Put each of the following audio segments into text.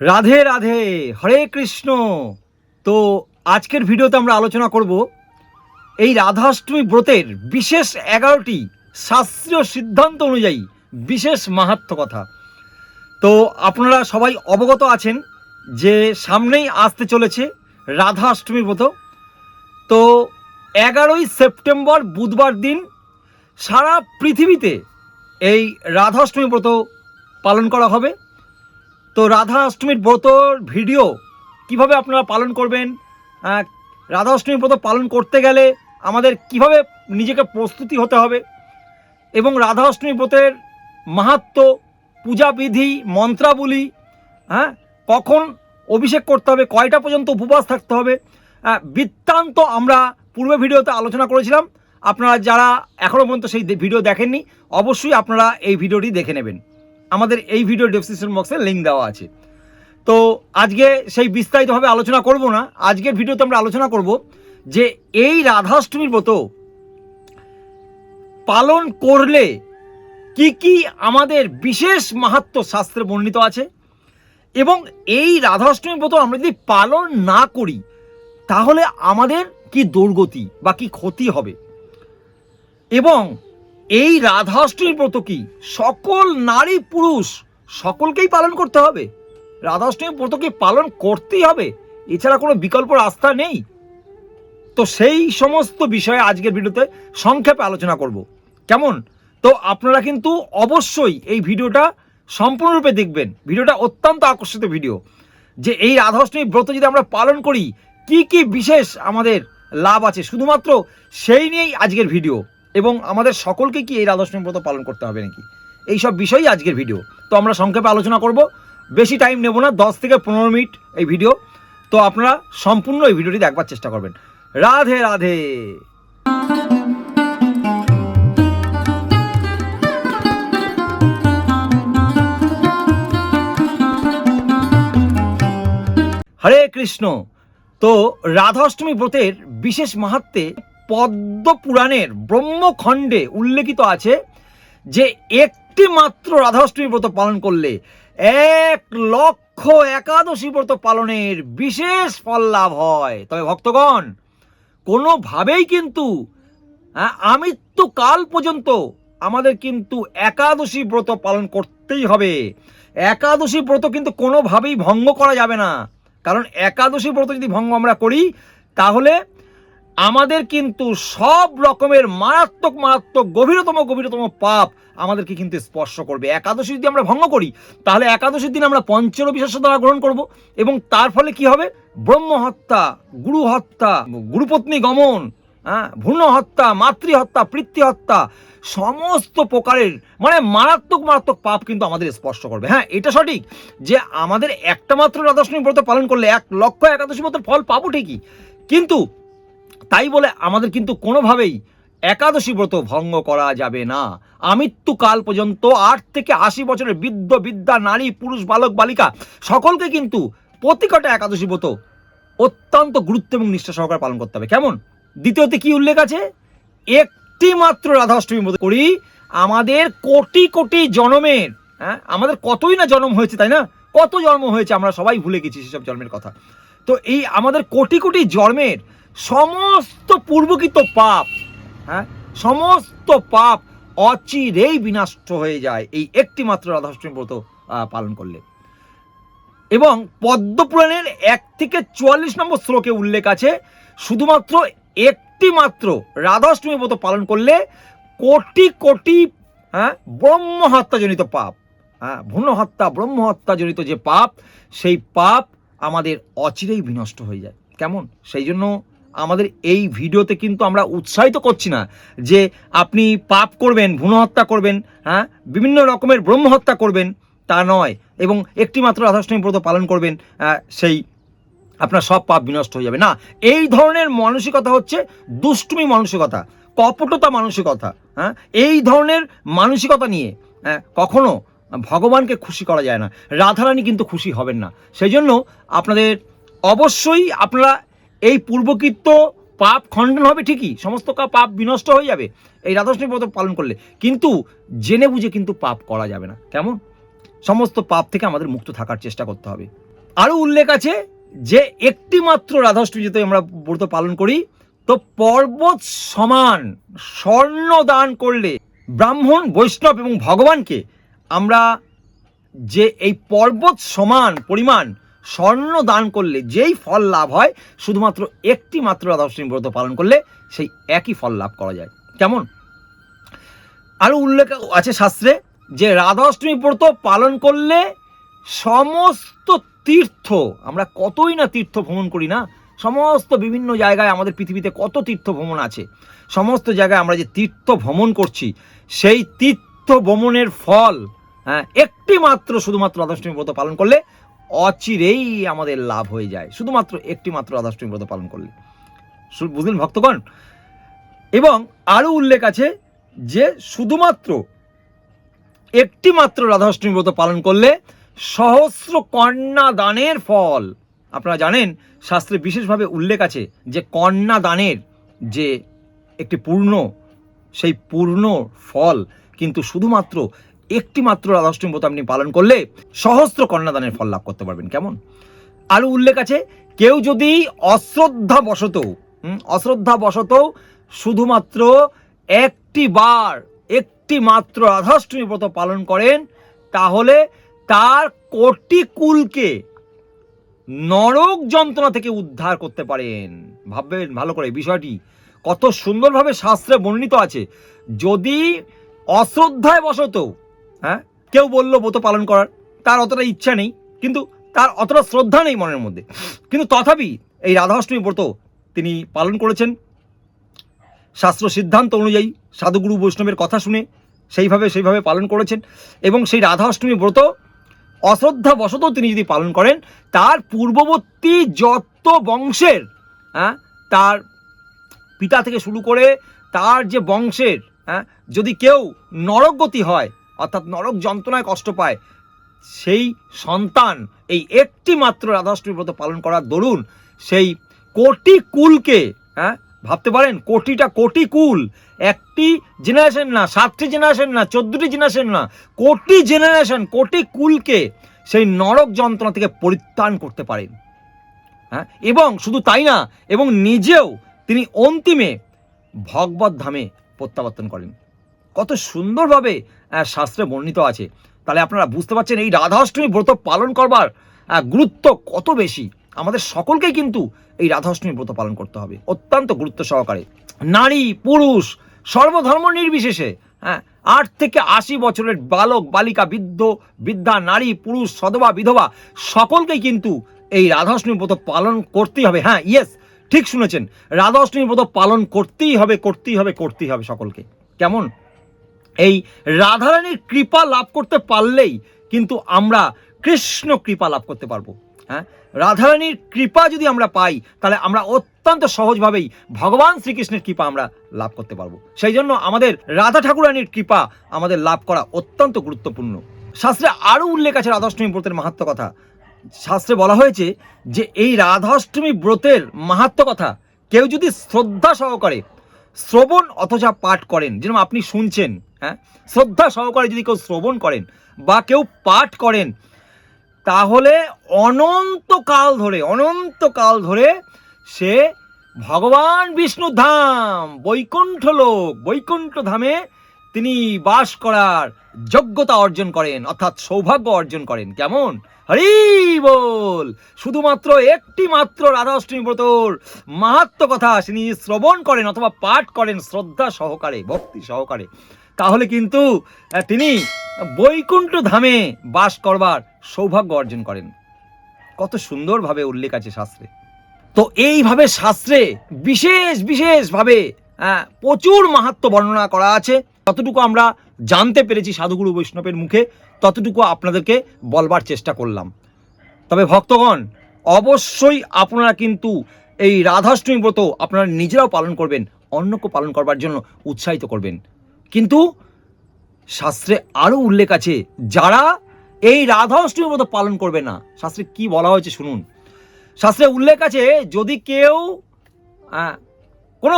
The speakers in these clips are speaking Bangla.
রাধে রাধে, হরে কৃষ্ণ। তো আজকের ভিডিওতে আমরা আলোচনা করব এই রাধাষ্টমী ব্রতের বিশেষ 11টি শাস্ত্রীয় সিদ্ধান্ত অনুযায়ী বিশেষ মাহাত্ম্য কথা। তো আপনারা সবাই অবগত আছেন যে সামনেই আসতে চলেছে রাধাষ্টমী ব্রত। তো 11ই সেপ্টেম্বর বুধবার দিন সারা পৃথিবীতে এই রাধাষ্টমী ব্রত পালন করা হবে। তো রাধা অষ্টমীর ব্রতর ভিডিও কিভাবে আপনারা পালন করবেন, রাধা অষ্টমীর ব্রত পালন করতে গেলে আমাদের কিভাবে নিজেকে প্রস্তুতি হতে হবে, এবং রাধা অষ্টমী ব্রতের মাহাত্ম্য, পূজাবিধি, মন্ত্রাবলী, কখন অভিষেক করতে হবে, কয়টা পর্যন্ত উপবাস থাকতে হবে, বৃত্তান্ত আমরা পূর্বে ভিডিওতে আলোচনা করেছিলাম। আপনারা যারা এখনও পর্যন্ত সেই ভিডিও দেখেননি, অবশ্যই আপনারা এই ভিডিওটি দেখে নেবেন। আমাদের এই ভিডিও ডেসক্রিপশন বক্সে লিঙ্ক দেওয়া আছে। তো আজকে সেই বিস্তারিতভাবে আলোচনা করব না। আজকের ভিডিওতে আমরা আলোচনা করব যে এই রাধাষ্টমীর ব্রত পালন করলে কি কি আমাদের বিশেষ মাহাত্ম্য শাস্ত্রে বর্ণিত আছে, এবং এই রাধাষ্টমী ব্রত আমরা যদি পালন না করি তাহলে আমাদের কি দুর্গতি বা কি ক্ষতি হবে, এবং এই রাধাষ্টমী ব্রত কি সকল নারী পুরুষ সকলকেই পালন করতে হবে? রাধাষ্টমী ব্রত কি পালন করতেই হবে, এছাড়া কোনো বিকল্প রাস্তা নেই? তো সেই সমস্ত বিষয়ে আজকের ভিডিওতে সংক্ষেপে আলোচনা করব, কেমন? তো আপনারা কিন্তু অবশ্যই এই ভিডিওটা সম্পূর্ণরূপে দেখবেন। ভিডিওটা অত্যন্ত আকর্ষিত ভিডিও, যে এই রাধাষ্টমী ব্রত যদি আমরা পালন করি কি কি বিশেষ আমাদের লাভ আছে, শুধুমাত্র সেই নিয়েই আজকের ভিডিও। এবং আমাদের সকলকে কি এই রাধাষ্টমী ব্রত পালন করতে হবে নাকি, এই সব বিষয়ই আজকের ভিডিও। তো আমরা সংক্ষেপে আলোচনা করব, বেশি টাইম নেব না, 10 থেকে 15 মিনিট এই ভিডিও। তো আপনারা সম্পূর্ণ এই ভিডিওটি দেখবার চেষ্টা করবেন। রাধে রাধে। হরে কৃষ্ণ। তো রাধাষ্টমী ব্রতের বিশেষ মাহাত্ম্যে পদ্ম পুরাণের ব্রহ্মখণ্ডে উল্লেখিত আছে যে একটি মাত্র রাধাষ্টমী ব্রত পালন করলে 1,00,000 একাদশী ব্রত পালনের বিশেষ ফল লাভ হয়। তবে ভক্তগণ, কোনোভাবেই কিন্তু আমৃত্যুকাল পর্যন্ত আমাদের কিন্তু একাদশী ব্রত পালন করতেই হবে। একাদশী ব্রত কিন্তু কোনোভাবেই ভঙ্গ করা যাবে না, কারণ একাদশী ব্রত যদি ভঙ্গ আমরা করি তাহলে আমাদের কিন্তু সব রকমের মারাত্মক গভীরতম পাপ আমাদেরকে কিন্তু স্পর্শ করবে। একাদশী যদি আমরা ভঙ্গ করি তাহলে একাদশীর দিন আমরা পঞ্চরবিশেষ্য দ্বারা গ্রহণ করব, এবং তার ফলে কি হবে? ব্রহ্ম হত্যা, গুরু হত্যা, গুরুপত্নী গমন, ভ্রূণ হত্যা, মাতৃহত্যা, পিতৃহত্যা, সমস্ত প্রকারের মারাত্মক পাপ কিন্তু আমাদের স্পর্শ করবে। হ্যাঁ, এটা সঠিক যে আমাদের একটা মাত্র রাধাষ্টমী ব্রত পালন করলে 1,00,000 একাদশী ব্রতের ফল পাবো ঠিকই, কিন্তু তাই বলে আমাদের কিন্তু কোনোভাবেই একাদশী ব্রত ভঙ্গ করা যাবে না। আমৃত্যুকাল পর্যন্ত 8 থেকে 80 বছরের বৃদ্ধ বিদ্যা, নারী পুরুষ, বালক বালিকা সকলকে কিন্তু প্রতিকটা একাদশী ব্রত অত্যন্ত গুরুত্ব এবং নিষ্ঠা সহকারে পালন করতে হবে। কেমন? দ্বিতীয়তে কি উল্লেখ আছে? একটি মাত্র রাধাষ্টমী ব্রত করি আমাদের কোটি কোটি জন্মের, আমাদের কতই না জন্ম হয়েছে, তাই না? কত জন্ম হয়েছে আমরা সবাই ভুলে গেছি সেসব জন্মের কথা। তো এই আমাদের কোটি কোটি জন্মের সমস্ত পূর্বকৃত পাপ, সমস্ত পাপ অচিরেই বিনষ্ট হয়ে যায় এই একটি মাত্র রাধাষ্টমী ব্রত পালন করলে। এবং পদ্মপুরাণের 1 থেকে 44 নম্বর শ্লোকে উল্লেখ আছে শুধুমাত্র একটি মাত্র রাধাষ্টমী ব্রত পালন করলে কোটি কোটি ব্রহ্ম হত্যাজনিত পাপ, ভ্রূণ হত্যা, ব্রহ্ম হত্যাজনিত যে পাপ, সেই পাপ আমাদের অচিরেই বিনষ্ট হয়ে যায়। কেমন? সেই জন্য আমাদের এই ভিডিওতে কিন্তু আমরা উৎসাহিত করছি না যে আপনি পাপ করবেন, ভ্রূণ হত্যা করবেন, বিভিন্ন রকমের ব্রহ্ম হত্যা করবেন, তা নয়। এবং একটি মাত্র রাধাষ্টমী ব্রত পালন করবেন, সেই আপনার সব পাপ বিনষ্ট হয়ে যাবে না। এই ধরনের মানসিকতা হচ্ছে দুষ্টুমি মানসিকতা, কপটতা মানসিকতা। এই ধরনের মানসিকতা নিয়ে কখনো ভগবানকে খুশি করা যায় না, রাধারানী কিন্তু খুশি হবেন না। সেই জন্য আপনাদের অবশ্যই আপনারা এই পূর্বকৃত পাপ খণ্ডন হবে ঠিকই, সমস্ত পাপ বিনষ্ট হয়ে যাবে এই রাধাষ্টমী ব্রত পালন করলে, কিন্তু জেনে বুঝে কিন্তু পাপ করা যাবে না। কেমন? সমস্ত পাপ থেকে আমাদের মুক্ত থাকার চেষ্টা করতে হবে। আরও উল্লেখ আছে যে একটি মাত্র রাধাষ্টমী যদি আমরা ব্রত পালন করি তো পর্বত সমান স্বর্ণ দান করলে ব্রাহ্মণ, বৈষ্ণব এবং ভগবানকে আমরা যে এই পর্বত সমান পরিমাণ স্বর্ণ দান করলে যেই ফল লাভ হয়, শুধুমাত্র একটি মাত্র রাধাষ্টমী ব্রত পালন করলে সেই একই ফল লাভ করা যায়। কেমন? আরও উল্লেখ আছে শাস্ত্রে যে রাধাষ্টমী ব্রত পালন করলে সমস্ত তীর্থ, আমরা কতই না তীর্থ ভ্রমণ করি না, সমস্ত বিভিন্ন জায়গায় আমাদের পৃথিবীতে কত তীর্থ ভ্রমণ আছে, সমস্ত জায়গায় আমরা যে তীর্থ ভ্রমণ করছি সেই তীর্থ ভ্রমণের ফল একটি মাত্র শুধুমাত্র রাধাষ্টমী ব্রত পালন করলে অচিরেই আমাদের লাভ হয়ে যায়, শুধুমাত্র একটি মাত্র রাধাষ্টমী ব্রত পালন করলে। বুঝলেন ভক্তগণ? এবং আরও উল্লেখ আছে যে শুধুমাত্র একটি মাত্র রাধাষ্টমী ব্রত পালন করলে সহস্র কন্যা দানের ফল। আপনারা জানেন শাস্ত্রে বিশেষভাবে উল্লেখ আছে যে কন্যা দানের যে একটি সেই পূর্ণ ফল কিন্তু শুধুমাত্র একটি মাত্র রাধাষ্টমী ব্রত আপনি পালন করলে সহস্র কন্যাদানের ফল লাভ করতে পারবেন। কেমন? আরও উল্লেখ আছে কেউ যদি অশ্রদ্ধাবশত শুধুমাত্র একটি মাত্র রাধাষ্টমী ব্রত পালন করেন তাহলে তার কোটি কুলকে নরক যন্ত্রণা থেকে উদ্ধার করতে পারেন। ভাববেন ভালো করে বিষয়টি, কত সুন্দরভাবে শাস্ত্রে বর্ণিত আছে। যদি অশ্রদ্ধায় বশত কেউ বলল ব্রত পালন করার, তার অতটা ইচ্ছা নেই, কিন্তু তার অতটা শ্রদ্ধা নেই মনের মধ্যে, কিন্তু তথাপি এই রাধাষ্টমী ব্রত তিনি পালন করেছেন শাস্ত্র সিদ্ধান্ত অনুযায়ী, সাধুগুরু বৈষ্ণবের কথা শুনে সেইভাবে পালন করেছেন, এবং সেই রাধাষ্টমী ব্রত অশ্রদ্ধাবশত তিনি যদি পালন করেন তার পূর্ববর্তী যত বংশের তার পিতা থেকে শুরু করে তার যে বংশের যদি কেউ নরকগতি হয়, অর্থাৎ নরক যন্ত্রণায় কষ্ট পায়, সেই সন্তান এই একটি মাত্র রাধাষ্টমী ব্রত পালন করার দরুন সেই কোটি কুলকে, ভাবতে পারেন কোটি কুল, একটি জেনারেশন না, 7টি জেনারেশন না, 14টি জেনারেশন না, কোটি কুলকে সেই নরক যন্ত্রণা থেকে পরিত্রাণ করতে পারেন। এবং শুধু তাই না, এবং নিজেও তিনি অন্তিমে ভগবত ধামে প্রত্যাবর্তন করেন। কত সুন্দরভাবে শাস্ত্রে বর্ণিত আছে। তাহলে আপনারা বুঝতে পারছেন এই রাধাষ্টমী ব্রত পালন করবার গুরুত্ব কত বেশি। আমাদের সকলকেই কিন্তু এই রাধাষ্টমী ব্রত পালন করতে হবে অত্যন্ত গুরুত্ব সহকারে। নারী পুরুষ সর্বধর্ম নির্বিশেষে 8 থেকে 80 বছরের বালক বালিকা, বৃদ্ধ বৃদ্ধা, নারী পুরুষ, সধবা বিধবা সকলকেই কিন্তু এই রাধাষ্টমী ব্রত পালন করতেই হবে। ইয়েস, ঠিক শুনেছেন, রাধাষ্টমী ব্রত পালন করতেই হবে সকলকে। কেমন? এই রাধারানীর কৃপা লাভ করতে পারলেই কিন্তু আমরা কৃষ্ণ কৃপা লাভ করতে পারবো। রাধারানীর কৃপা যদি আমরা পাই তাহলে আমরা অত্যন্ত সহজভাবেই ভগবান শ্রীকৃষ্ণের কৃপা আমরা লাভ করতে পারবো। সেই জন্য আমাদের রাধা ঠাকুরানীর কৃপা আমাদের লাভ করা অত্যন্ত গুরুত্বপূর্ণ। শাস্ত্রে আরও উল্লেখ আছে রাধাষ্টমী ব্রতের মাহাত্ম্য কথা। শাস্ত্রে বলা হয়েছে যে এই রাধাষ্টমী ব্রতের মাহাত্ম্য কথা কেউ যদি শ্রদ্ধা সহকারে শ্রবণ অথবা পাঠ করেন, যেরকম আপনি শুনছেন, শ্রদ্ধা সহকারে যদি কেউ শ্রবণ করেন বা কেউ পাঠ করেন, তাহলে অনন্তকাল ধরে সে ভগবান বিষ্ণু ধাম বৈকুণ্ঠ ধামে তিনি বাস করার যোগ্যতা অর্জন করেন, অর্থাৎ সৌভাগ্য অর্জন করেন। কেমন? হরি বল! শুধুমাত্র একটি মাত্র রাধাষ্টমী ব্রতর মাহাত্ম্য কথা তিনি শ্রবণ করেন অথবা পাঠ করেন শ্রদ্ধা সহকারে, ভক্তি সহকারে, তাহলে কিন্তু তিনি বৈকুণ্ঠ ধামে বাস করবার সৌভাগ্য অর্জন করেন। কত সুন্দরভাবে উল্লেখ আছে শাস্ত্রে। তো এইভাবে শাস্ত্রে বিশেষভাবে প্রচুর মাহাত্ম্য বর্ণনা করা আছে। ততটুকু আমরা জানতে পেরেছি সাধুগুরু বৈষ্ণবের মুখে, ততটুকু আপনাদেরকে বলবার চেষ্টা করলাম। তবে ভক্তগণ, অবশ্যই আপনারা কিন্তু এই রাধাষ্টমী ব্রত আপনারা নিজেরাও পালন করবেন, অন্যকে পালন করবার জন্য উৎসাহিত করবেন। কিন্তু শাস্ত্রে আরও উল্লেখ আছে যারা এই রাধাষ্টমী ব্রত পালন করবে না, শাস্ত্রে কি বলা হয়েছে শুনুন। শাস্ত্রে উল্লেখ আছে যদি কেউ কোনো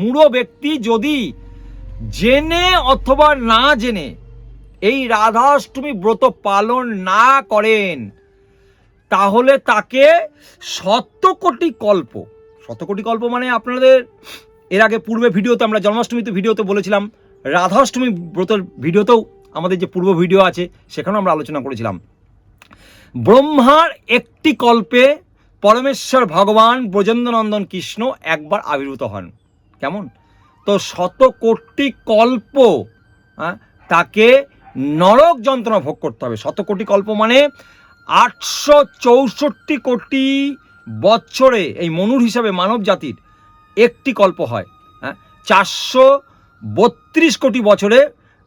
মূঢ় ব্যক্তি যদি জেনে অথবা না জেনে এই রাধাষ্টমী ব্রত পালন না করেন, তাহলে তাকে 100 কোটি কল্প মানে আপনাদের এর আগে পূর্বে ভিডিওতে আমরা জন্মাষ্টমীতে ভিডিওতে বলেছিলাম, রাধাষ্টমী ব্রতের ভিডিওতেও আমাদের যে পূর্ব ভিডিও আছে সেখানেও আমরা আলোচনা করেছিলাম। ব্রহ্মার একটি কল্পে পরমেশ্বর ভগবান ব্রজেন্দ্রনন্দন কৃষ্ণ একবার আবির্ভূত হন। কেমন? তো 100 কোটি কল্প তাকে নরক যন্ত্রণা ভোগ করতে হবে। 100 কোটি কল্প মানে 864 কোটি বৎসরে এই মনুর হিসাবে মানব জাতির একটি কল্প হয়। 432 কোটি বছরে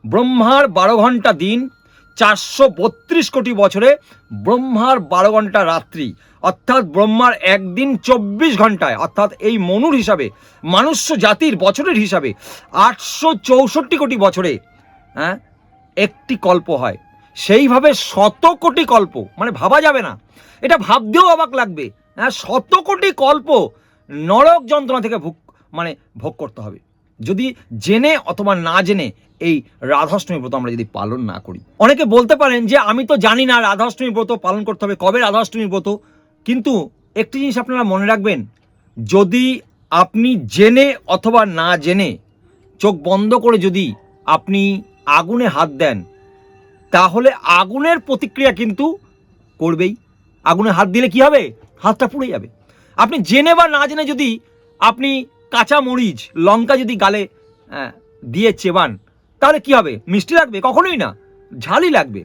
ব্রহ্মার 12 ঘন্টা দিন, 432 কোটি বছরে ব্রহ্মার 12 ঘন্টা রাত্রি, অর্থাৎ ব্রহ্মার একদিন 24 ঘন্টায়, অর্থাৎ এই মনুর হিসাবে মানুষ্য জাতির বছরের হিসাবে 864 কোটি বছরে একটি কল্প হয়। সেইভাবে 100 কোটি কল্প মানে ভাবা যাবে না, এটা ভাবতেও অবাক লাগবে। 100 কোটি কল্প নরক যন্ত্রণা থেকে ভোগ করতে হবে যদি জেনে অথবা না জেনে এই রাধাষ্টমী ব্রত আমরা যদি পালন না করি। অনেকে বলতে পারেন যে আমি তো জানি না রাধাষ্টমী ব্রত পালন করতে হবে, কবে রাধাষ্টমী ব্রত। কিন্তু একটি জিনিস আপনারা মনে রাখবেন, যদি আপনি জেনে অথবা না জেনে চোখ বন্ধ করে যদি আপনি আগুনে হাত দেন, তাহলে আগুনের প্রতিক্রিয়া কিন্তু করবেই। আগুনে হাত দিলে কি হবে? হাতটা পুড়ে যাবে। আপনি জেনে বা না জেনে যদি আপনি কাঁচা মরিচ লঙ্কা যদি গালে দিয়ে চেবান, তাহলে কি হবে? মিষ্টি লাগবে? কখনোই না, ঝালই লাগবে।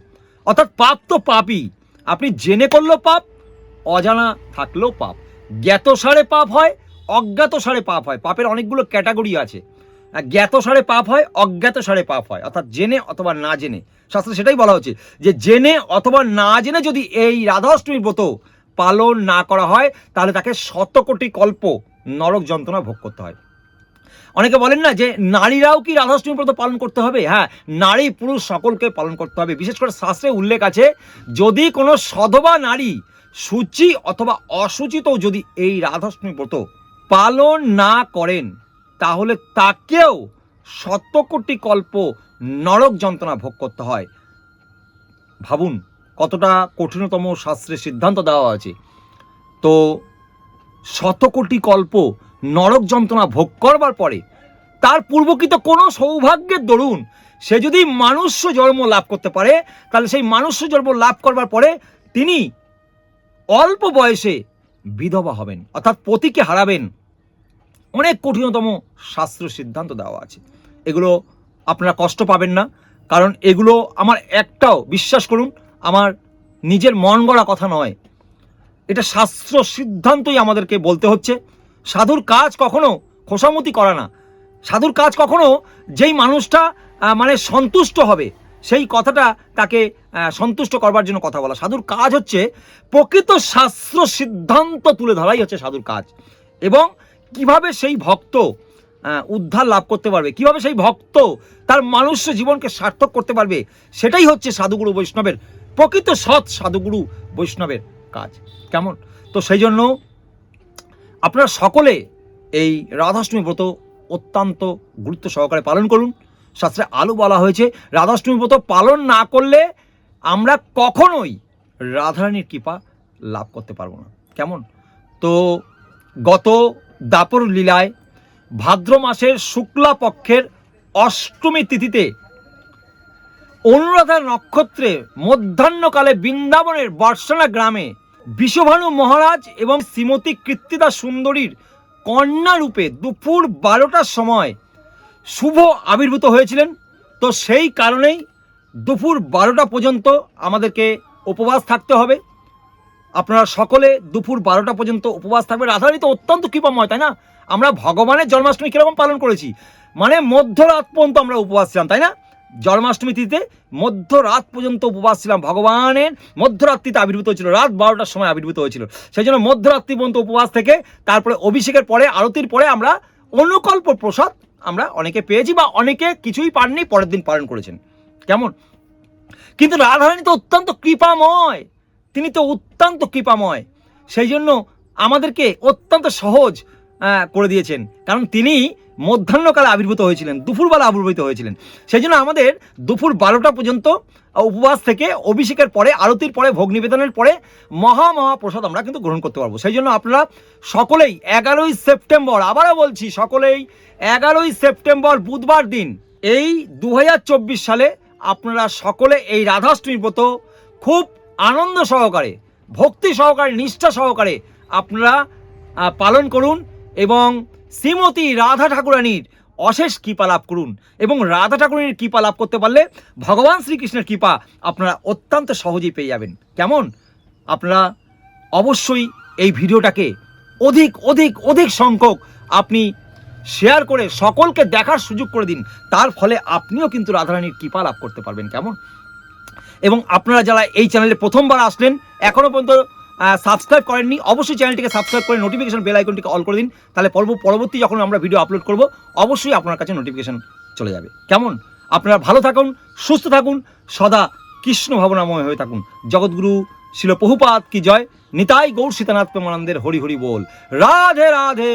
অর্থাৎ পাপ তো পাপই, আপনি জেনে করলেও পাপ, অজানা থাকলেও পাপ। জ্ঞাতসারে পাপ হয়, অজ্ঞাতসারে পাপ হয়। পাপের অনেকগুলো ক্যাটাগরি আছে। জ্ঞাতসারে পাপ হয়, অজ্ঞাতসারে পাপ হয়, অর্থাৎ জেনে অথবা না জেনে। শাস্ত্রে সেটাই বলা হচ্ছে যে জেনে অথবা না জেনে যদি এই রাধাষ্টমীর ব্রত পালন না করা হয়, তাহলে তাকে 100 কোটি কল্প নরক যন্ত্রণা ভোগ করতে হয়। অনেকে বলেন না যে নারীরাও কি রাধাষ্টমী ব্রত পালন করতে হবে? হ্যাঁ, নারী পুরুষ সকলকে পালন করতে হবে। বিশেষ করে শাস্ত্রে উল্লেখ আছে, যদি কোনো সধবা নারী সূচি অথবা অসুচিতেও যদি এই রাধাষ্টমী ব্রত পালন না করেন, তাহলে তাকেও 100 কোটি কল্প নরক যন্ত্রণা ভোগ করতে হয়। ভাবুন কতটা কঠিনতম শাস্ত্রের সিদ্ধান্ত দেওয়া আছে। তো 100 কোটি কল্প নরক যন্ত্রণা ভোগ করবার পরে তার পূর্বকৃত কোনো সৌভাগ্যের দরুন সে যদি মানুষ্য জন্ম লাভ করতে পারে, তাহলে সেই মানুষ্য জন্ম লাভ করবার পরে তিনি অল্প বয়সে বিধবা হবেন, অর্থাৎ পতিকে হারাবেন। অনেক কঠিনতম শাস্ত্র সিদ্ধান্ত দেওয়া আছে। এগুলো আপনারা কষ্ট পাবেন না, কারণ এগুলো আমার একটাও, বিশ্বাস করুন, আমার নিজের মন গড়া কথা নয়। এটা শাস্ত্র সিদ্ধান্তই আমাদেরকে বলতে হচ্ছে। সাধুর কাজ কখনো খোসামতি করা না। সাধুর কাজ কখনো যেই মানুষটা সন্তুষ্ট হবে সেই কথাটা তাকে সন্তুষ্ট করবার জন্য কথা বলা। সাধুর কাজ হচ্ছে প্রকৃত শাস্ত্র সিদ্ধান্ত তুলে ধরাই হচ্ছে সাধুর কাজ। এবং কিভাবে সেই ভক্ত উদ্ধার লাভ করতে পারবে, কিভাবে সেই ভক্ত তার মানুষ্য জীবনকে সার্থক করতে পারবে, সেটাই হচ্ছে সাধুগুরু বৈষ্ণবের, প্রকৃত সৎ সাধুগুরু বৈষ্ণবের কাজ। কেমন? তো সেই জন্য আপনারা সকলে এই রাধাষ্টমী ব্রত অত্যন্ত গুরুত্ব সহকারে পালন করুন। শাস্ত্রে আলো বলা হয়েছে, রাধাষ্টমী ব্রত পালন না করলে আমরা কখনোই রাধারানীর কৃপা লাভ করতে পারবো না। কেমন? তো গত দাপর লীলায় ভাদ্র মাসের শুক্লা পক্ষের অষ্টমী তিথিতে অনুরাধা নক্ষত্রে মধ্যাহ্নকালে বৃন্দাবনের বর্ষানা গ্রামে বিশ্বভানু মহারাজ এবং শ্রীমতী কৃত্তিদা সুন্দরীর কন্যা রূপে দুপুর 12টার সময় শুভ আবির্ভূত হয়েছিলেন। তো সেই কারণেই দুপুর 12টা পর্যন্ত আমাদেরকে উপবাস থাকতে হবে। আপনারা সকলে দুপুর 12টা পর্যন্ত উপবাস থাকবে। রাধারানী তো অত্যন্ত কৃপাময়, তাই না? আমরা ভগবানের জন্মাষ্টমী কীরকম পালন করেছি, মধ্যরাত পর্যন্ত আমরা উপবাস ছিলাম, তাই না? জন্মাষ্টমী তিথিতে মধ্যরাত পর্যন্ত উপবাস ছিলাম। ভগবানের মধ্যরাত্রিতে আবির্ভূত হয়েছিল, রাত 12টার সময় আবির্ভূত হয়েছিল। সেই জন্য মধ্যরাত্রি পর্যন্ত উপবাস থেকে তারপরে অভিষেকের পরে, আরতির পরে আমরা অনুকল্প প্রসাদ আমরা অনেকে পেয়েছি, বা অনেকে কিছুই পাননি, পরের দিন পালন করেছেন। কেমন? কিন্তু রাধারানী তো অত্যন্ত কৃপাময়, তিনি তো অত্যন্ত কৃপাময়। সেই জন্য আমাদেরকে অত্যন্ত সহজ করে দিয়েছেন, কারণ তিনি মধ্যাহ্নকালে আবির্ভূত হয়েছিলেন, দুপুরবেলা আবির্ভূত হয়েছিলেন। সেই জন্য আমাদের দুপুর 12টা পর্যন্ত উপবাস থেকে অভিষেকের পরে, আরতির পরে, ভোগ নিবেদনের পরে মহাপ্রসাদ আমরা কিন্তু গ্রহণ করতে পারবো। সেই জন্য আপনারা সকলেই 11ই সেপ্টেম্বর, আবারও বলছি, সকলেই 11ই সেপ্টেম্বর বুধবার দিন এই 2024 সালে আপনারা সকলে এই রাধাষ্টমী ব্রত খুব আনন্দ সহকারে, ভক্তি সহকারে, নিষ্ঠা সহকারে আপনারা পালন করুন এবং শ্রীমতী রাধা ঠাকুরানীর অশেষ কৃপা লাভ করুন। এবং রাধা ঠাকুরানীর কৃপা লাভ করতে পারলে ভগবান শ্রীকৃষ্ণের কৃপা আপনারা অত্যন্ত সহজেই পেয়ে যাবেন। কেমন? আপনারা অবশ্যই এই ভিডিওটাকে অধিক অধিক অধিক সংখ্যক আপনি শেয়ার করে সকলকে দেখার সুযোগ করে দিন, তার ফলে আপনিও কিন্তু রাধারানীর কৃপা লাভ করতে পারবেন। কেমন? এবং আপনারা যারা এই চ্যানেলে প্রথমবার আসলেন, এখনও পর্যন্ত সাবস্ক্রাইব করেননি, অবশ্যই চ্যানেলটিকে সাবস্ক্রাইব করে নোটিফিকেশন বেল আইকনটিকে অল করে দিন, তাহলে পরবর্তী যখন আমরা ভিডিও আপলোড করব অবশ্যই আপনার কাছে নোটিফিকেশন চলে যাবে। কেমন? আপনারা ভালো থাকুন, সুস্থ থাকুন, সদা কৃষ্ণ ভাবনাময় হয়ে থাকুন। জগৎগুরু শিল প্রভুপাদ কি জয়। নিতাই গৌর সীতানাথ প্রেমানন্দের হরি হরি বল। রাধে রাধে।